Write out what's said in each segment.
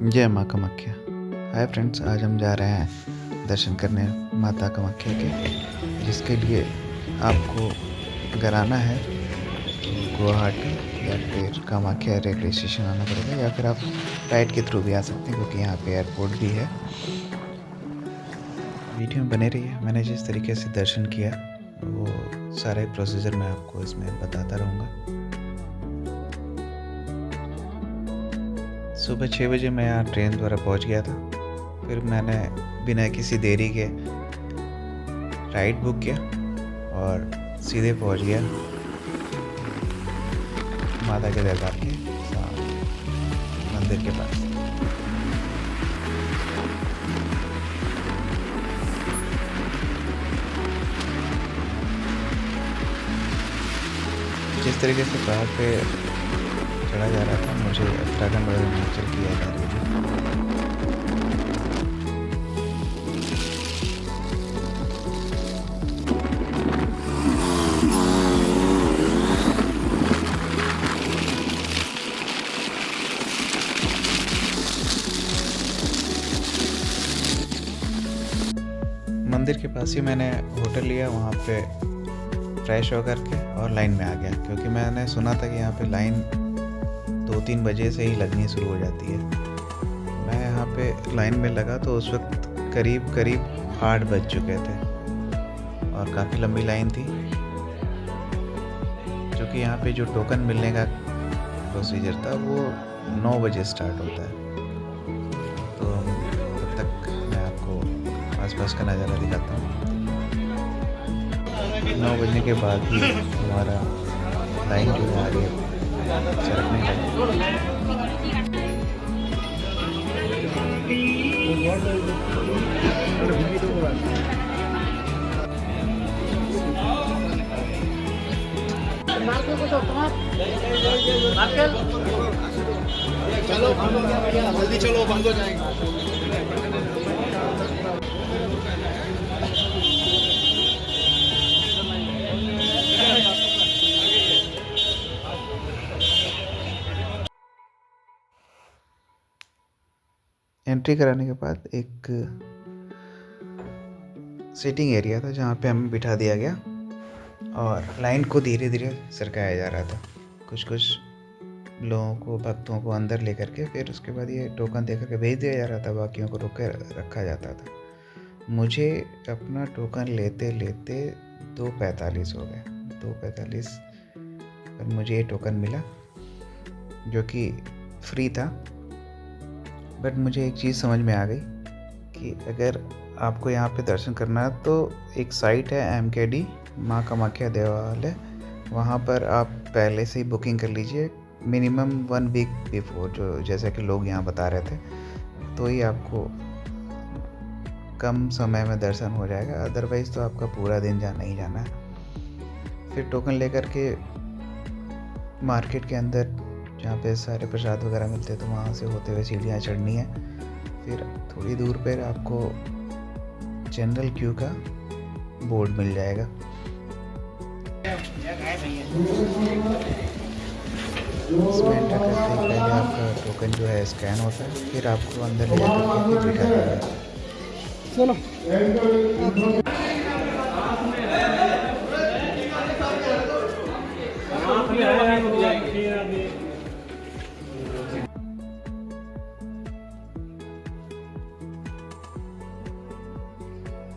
जय माँ Kamakhya. Hi friends, आज हम जा रहे हैं दर्शन करने माता कामाख्या के, जिसके लिए आपको अगर आना है तो गुवाहाटी या फिर कामाख्या रेलवे स्टेशन आना पड़ेगा, या फिर आप फ्लाइट के थ्रू भी आ सकते हैं क्योंकि यहाँ पे एयरपोर्ट भी है। वीडियो में बने रहिए। मैंने जिस तरीके से दर्शन किया वो सारे प्रोसीजर मैं आपको इसमें बताता रहूँगा। सुबह 6 बजे मैं यहाँ ट्रेन द्वारा पहुँच गया था। फिर मैंने बिना किसी देरी के राइड बुक किया और सीधे पहुँच गया माता के दरबार के मंदिर के पास। जिस तरीके से पहाड़ पे चढ़ा जा रहा था, मुझे उत्तराखंड और हिमाचल की याद आ रही थी। मंदिर के पास ही मैंने होटल लिया, वहाँ पे फ्रेश होकर के और लाइन में आ गया, क्योंकि मैंने सुना था कि यहाँ पे लाइन 2-3 बजे से ही लगनी शुरू हो जाती है। मैं यहाँ पे लाइन में लगा तो उस वक्त करीब 8 बज चुके थे और काफ़ी लंबी लाइन थी, क्योंकि यहाँ पे जो टोकन मिलने का प्रोसीजर था वो 9 बजे स्टार्ट होता है। तो तब तक मैं आपको आसपास का नज़ारा दिखाता हूँ। 9 बजने के बाद ही हमारा लाइन जो है आगे सरकने लगी। चलो जल्दी चलो, बंद हो जाएगा। एंट्री कराने के बाद एक सीटिंग एरिया था जहाँ पे हमें बिठा दिया गया और लाइन को धीरे धीरे सरकाया जा रहा था। कुछ लोगों को, भक्तों को अंदर लेकर के फिर उसके बाद ये टोकन दे करके भेज दिया जा रहा था, बाकियों को रोक कर रखा जाता था। मुझे अपना टोकन लेते लेते 2:45 हो गए। 2:45 पर मुझे ये टोकन मिला जो कि फ्री था। बट मुझे एक चीज़ समझ में आ गई कि अगर आपको यहाँ पे दर्शन करना है तो एक साइट है MKD माँ कामाख्या देवालय, वहाँ पर आप पहले से ही बुकिंग कर लीजिए मिनिमम 1 वीक बिफोर, जो जैसे कि लोग यहाँ बता रहे थे, तो ही आपको कम समय में दर्शन हो जाएगा। अदरवाइज़ तो आपका पूरा दिन जाना ही जाना है। फिर टोकन लेकर के मार्केट के अंदर जहाँ पे सारे प्रसाद वगैरह मिलते हैं तो वहाँ से होते हुए सीढ़ियाँ चढ़नी है। फिर थोड़ी दूर पर आपको जनरल क्यू का बोर्ड मिल जाएगा। इसमें एंटर करते ही पहले आपका टोकन जो है स्कैन होता है, फिर आपको अंदर ले जाकर के बिठा दिया जाता है।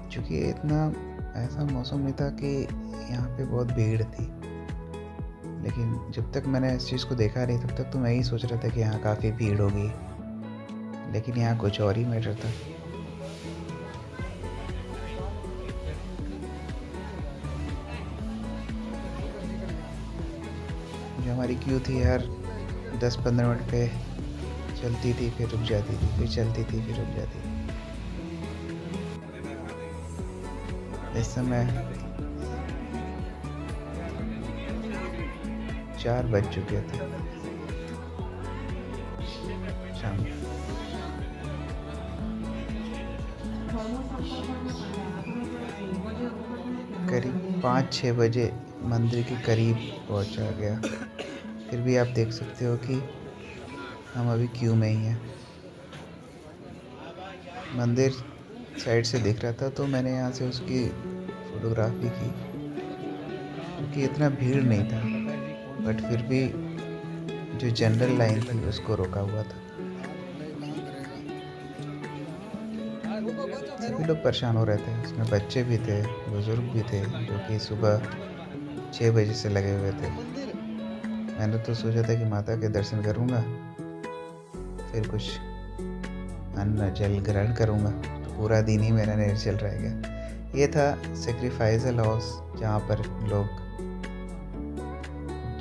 चूँकि इतना ऐसा मौसम नहीं था कि यहाँ पे बहुत भीड़ थी, लेकिन जब तक मैंने इस चीज़ को देखा नहीं तब तक तो मैं ही सोच रहा था कि यहाँ काफ़ी भीड़ होगी, लेकिन यहाँ कुछ और ही मैटर था। जो हमारी क्यू थी यार 10-15 मिनट पे चलती थी, फिर रुक जाती थी, फिर चलती थी, फिर रुक जाती थी। इस समय 4 बज चुके थे शाम। करीब 5-6 बजे मंदिर के करीब पहुंचा गया। फिर भी आप देख सकते हो कि हम अभी क्यू में ही हैं। मंदिर साइड से दिख रहा था तो मैंने यहाँ से उसकी फ़ोटोग्राफी की, क्योंकि इतना भीड़ नहीं था, बट फिर भी जो जनरल लाइन थी उसको रोका हुआ था। सभी लोग परेशान हो रहे थे, उसमें बच्चे भी थे, बुज़ुर्ग भी थे, जो कि सुबह 6 बजे से लगे हुए थे। मैंने तो सोचा था कि माता के दर्शन करूँगा, फिर कुछ अन्न जल ग्रहण करूँगा, तो पूरा दिन ही मेरा निर्जल रह गया। ये था सेक्रीफाइसल हाउस, जहाँ पर लोग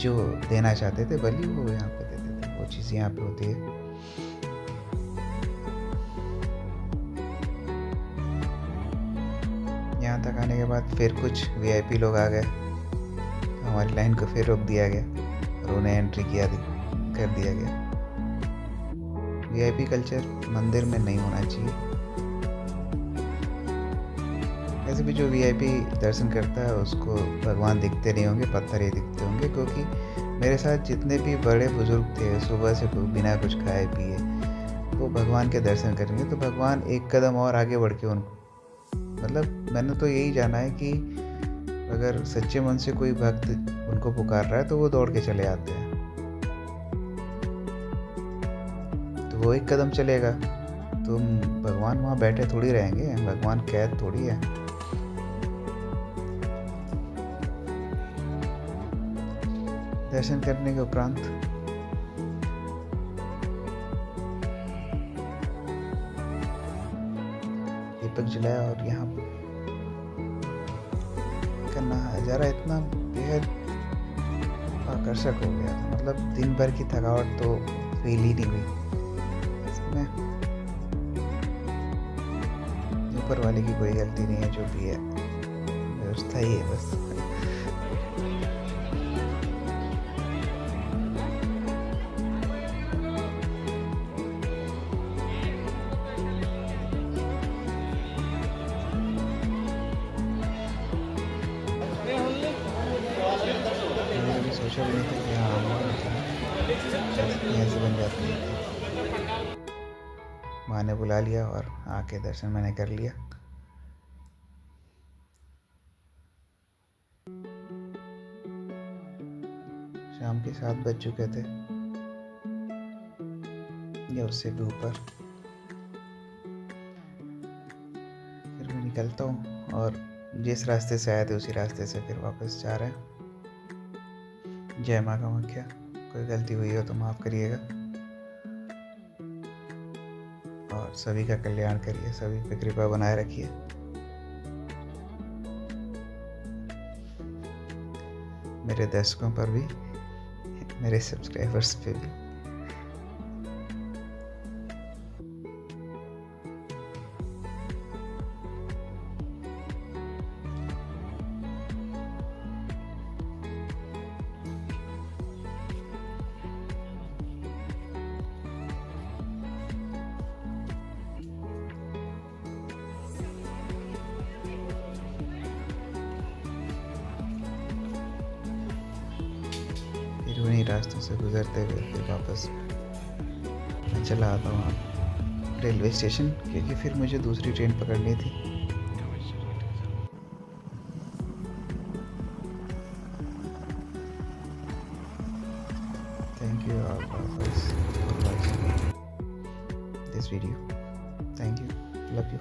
जो देना चाहते थे बलि वो यहाँ पे देते थे। वो चीज़ यहाँ पे होती है। यहाँ तक आने के बाद फिर कुछ वीआईपी लोग आ गए, हमारी लाइन को फिर रोक दिया गया और उन्हें एंट्री कर दिया गया। वीआईपी कल्चर मंदिर में नहीं होना चाहिए। वैसे भी जो वीआईपी दर्शन करता है उसको भगवान दिखते नहीं होंगे, पत्थर ही दिखते होंगे, क्योंकि मेरे साथ जितने भी बड़े बुजुर्ग थे सुबह से बिना कुछ खाए पिए वो भगवान के दर्शन करेंगे, तो भगवान एक कदम और आगे बढ़ के उनको, मतलब मैंने तो यही जाना है कि अगर सच्चे मन से कोई भक्त उनको पुकार रहा है तो वो दौड़ के चले आते हैं। तो वो एक कदम चलेगा, तो भगवान वहाँ बैठे थोड़ी रहेंगे, भगवान कैद थोड़ी है। दर्शन करने के उपरांत दीपक जलाया और यहाँ का नज़ारा इतना बेहद आकर्षक हो गया था। मतलब दिन भर की थकावट तो फील ही नहीं हुई। इसमें ऊपर वाले की कोई गलती नहीं है, जो भी है व्यवस्था ही है बस। सोचा भी नहीं था कि हाँ ऐसे बन जाती है। माँ ने बुला लिया और आके दर्शन मैंने कर लिया। शाम के 7 बज चुके थे या उससे भी ऊपर। फिर मैं निकलता हूँ और जिस रास्ते से आए थे उसी रास्ते से फिर वापस जा रहे हैं। जय माँ कामाख्या। कोई गलती हुई हो तो माफ़ करिएगा और सभी का कल्याण करिए, सभी पे कृपा बनाए रखिए। मेरे दर्शकों पर भी, मेरे सब्सक्राइबर्स पे भी। उन्हीं रास्तों से गुजरते हुए फिर वापस मैं चला आता हूँ रेलवे स्टेशन, क्योंकि फिर मुझे दूसरी ट्रेन पकड़नी थी। Thank you all for watching this video. Thank you, love you.